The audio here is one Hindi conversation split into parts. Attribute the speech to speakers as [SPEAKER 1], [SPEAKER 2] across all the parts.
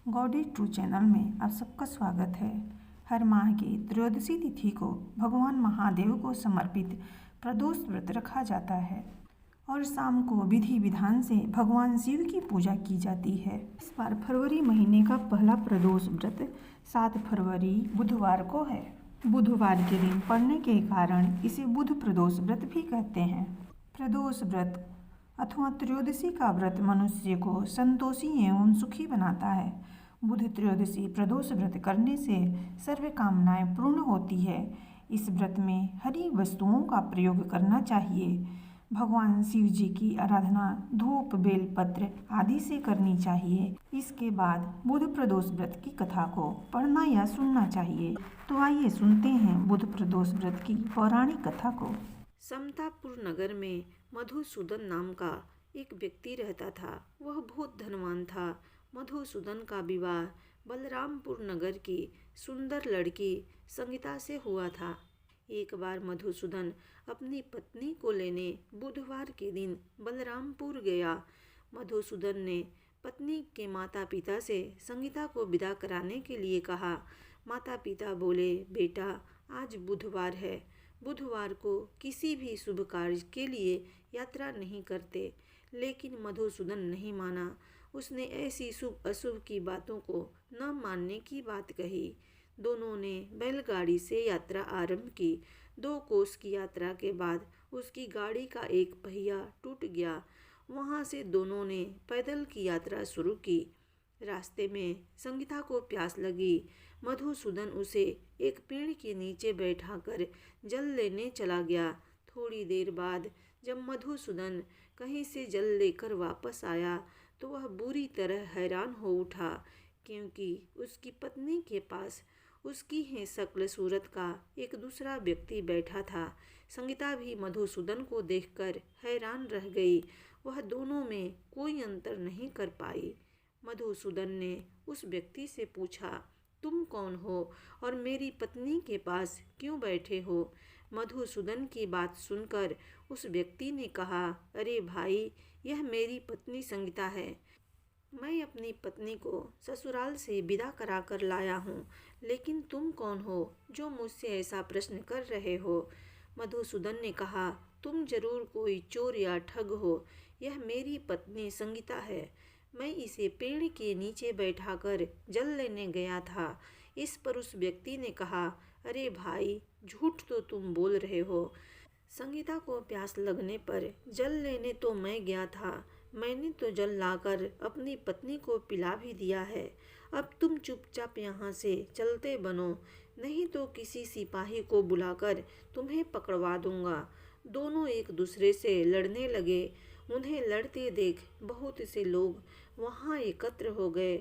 [SPEAKER 1] गॉडी ट्रू चैनल में आप सबका स्वागत है। हर माह की त्रयोदशी तिथि को भगवान महादेव को समर्पित प्रदोष व्रत रखा जाता है और शाम को विधि विधान से भगवान शिव की पूजा की जाती है। इस बार फरवरी महीने का पहला प्रदोष व्रत 7 फरवरी बुधवार को है। बुधवार के दिन पड़ने के कारण इसे बुध प्रदोष व्रत भी कहते हैं। प्रदोष व्रत अथवा त्रयोदशी का व्रत मनुष्य को संतोषी एवं सुखी बनाता है। बुध त्रयोदशी प्रदोष व्रत करने से सर्व कामनाएं पूर्ण होती है। इस व्रत में हरी वस्तुओं का प्रयोग करना चाहिए। भगवान शिव जी की आराधना धूप बेलपत्र आदि से करनी चाहिए। इसके बाद बुध प्रदोष व्रत की कथा को पढ़ना या सुनना चाहिए। तो आइए सुनते हैं बुध प्रदोष व्रत की पौराणिक कथा को।
[SPEAKER 2] समतापुर नगर में मधुसूदन नाम का एक व्यक्ति रहता था। वह बहुत धनवान था। मधुसूदन का विवाह बलरामपुर नगर की सुंदर लड़की संगीता से हुआ था। एक बार मधुसूदन अपनी पत्नी को लेने बुधवार के दिन बलरामपुर गया। मधुसूदन ने पत्नी के माता पिता से संगीता को विदा कराने के लिए कहा। माता पिता बोले, बेटा आज बुधवार है, बुधवार को किसी भी शुभ कार्य के लिए यात्रा नहीं करते। लेकिन मधुसूदन नहीं माना। उसने ऐसी शुभ अशुभ की बातों को न मानने की बात कही। दोनों ने बैलगाड़ी से यात्रा आरंभ की। 2 कोस की यात्रा के बाद उसकी गाड़ी का एक पहिया टूट गया। वहां से दोनों ने पैदल की यात्रा शुरू की। रास्ते में संगीता को प्यास लगी। मधुसूदन उसे एक पेड़ के नीचे बैठाकर जल लेने चला गया। थोड़ी देर बाद जब मधुसूदन कहीं से जल लेकर वापस आया तो वह बुरी तरह हैरान हो उठा, क्योंकि उसकी पत्नी के पास उसकी ही शक्ल सूरत का एक दूसरा व्यक्ति बैठा था। संगीता भी मधुसूदन को देखकर हैरान रह गई। वह दोनों में कोई अंतर नहीं कर पाई। मधुसूदन ने उस व्यक्ति से पूछा, तुम कौन हो और मेरी पत्नी के पास क्यों बैठे हो? मधुसूदन की बात सुनकर उस व्यक्ति ने कहा, अरे भाई, यह मेरी पत्नी संगीता है। मैं अपनी पत्नी को ससुराल से विदा करा कर लाया हूँ। लेकिन तुम कौन हो जो मुझसे ऐसा प्रश्न कर रहे हो? मधुसूदन ने कहा, तुम जरूर कोई चोर या ठग हो। यह मेरी पत्नी संगीता है। मैं इसे पेड़ के नीचे बैठाकर जल लेने गया था। इस पर उस व्यक्ति ने कहा, अरे भाई, झूठ तो तुम बोल रहे हो। संगीता को प्यास लगने पर जल लेने तो मैं गया था। मैंने तो जल लाकर अपनी पत्नी को पिला भी दिया है। अब तुम चुपचाप यहाँ से चलते बनो, नहीं तो किसी सिपाही को बुलाकर तुम्हें पकड़वा दूंगा। दोनों एक दूसरे से लड़ने लगे। उन्हें लड़ते देख बहुत से लोग वहाँ एकत्र हो गए।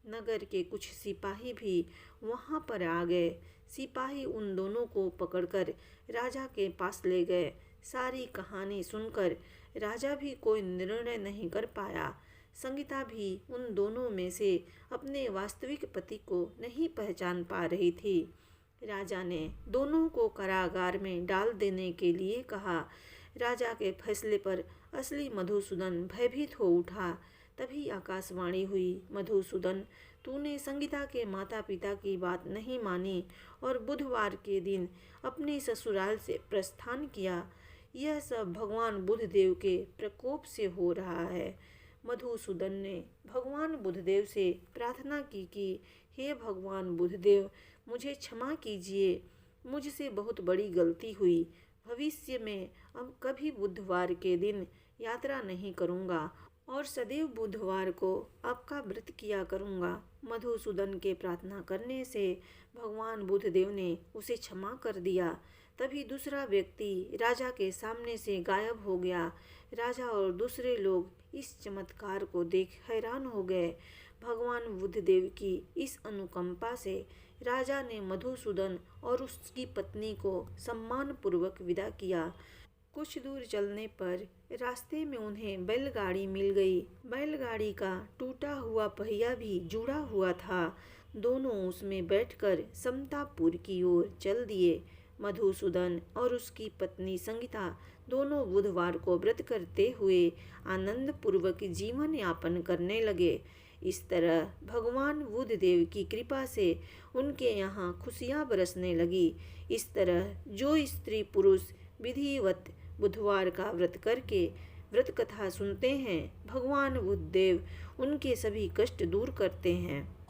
[SPEAKER 2] नगर के कुछ सिपाही भी वहाँ पर आ गए। सिपाही उन दोनों को पकड़कर राजा के पास ले गए। सारी कहानी सुनकर राजा भी कोई निर्णय नहीं कर पाया। संगीता भी उन दोनों में से अपने वास्तविक पति को नहीं पहचान पा रही थी। राजा ने दोनों को कारागार में डाल देने के लिए कहा। राजा के फैसले पर असली मधुसूदन भयभीत हो उठा। तभी आकाशवाणी हुई, मधुसूदन, तूने संगीता के माता पिता की बात नहीं मानी और बुधवार के दिन अपने ससुराल से प्रस्थान किया। यह सब भगवान बुधदेव के प्रकोप से हो रहा है। मधुसूदन ने भगवान बुधदेव से प्रार्थना की कि हे भगवान बुधदेव, मुझे क्षमा कीजिए। मुझसे बहुत बड़ी गलती हुई। भविष्य में अब कभी बुधवार के दिन यात्रा नहीं करूँगा और सदैव बुधवार को आपका व्रत किया करूँगा। मधुसूदन के प्रार्थना करने से भगवान बुधदेव ने उसे क्षमा कर दिया। तभी दूसरा व्यक्ति राजा के सामने से गायब हो गया। राजा और दूसरे लोग इस चमत्कार को देख हैरान हो गए। भगवान बुधदेव की इस अनुकंपा से राजा ने मधुसूदन और उसकी पत्नी को सम्मानपूर्वक विदा किया। कुछ दूर चलने पर रास्ते में उन्हें बैलगाड़ी मिल गई। बैलगाड़ी का टूटा हुआ पहिया भी जुड़ा हुआ था। दोनों उसमें बैठकर समतापुर की ओर चल दिए। मधुसूदन और उसकी पत्नी संगीता दोनों बुधवार को व्रत करते हुए आनंद पूर्वक जीवन यापन करने लगे। इस तरह भगवान बुद्ध देव की कृपा से उनके यहाँ खुशियाँ बरसने लगी। इस तरह जो स्त्री पुरुष विधिवत बुधवार का व्रत करके व्रत कथा सुनते हैं, भगवान बुद्ध देव उनके सभी कष्ट दूर करते हैं।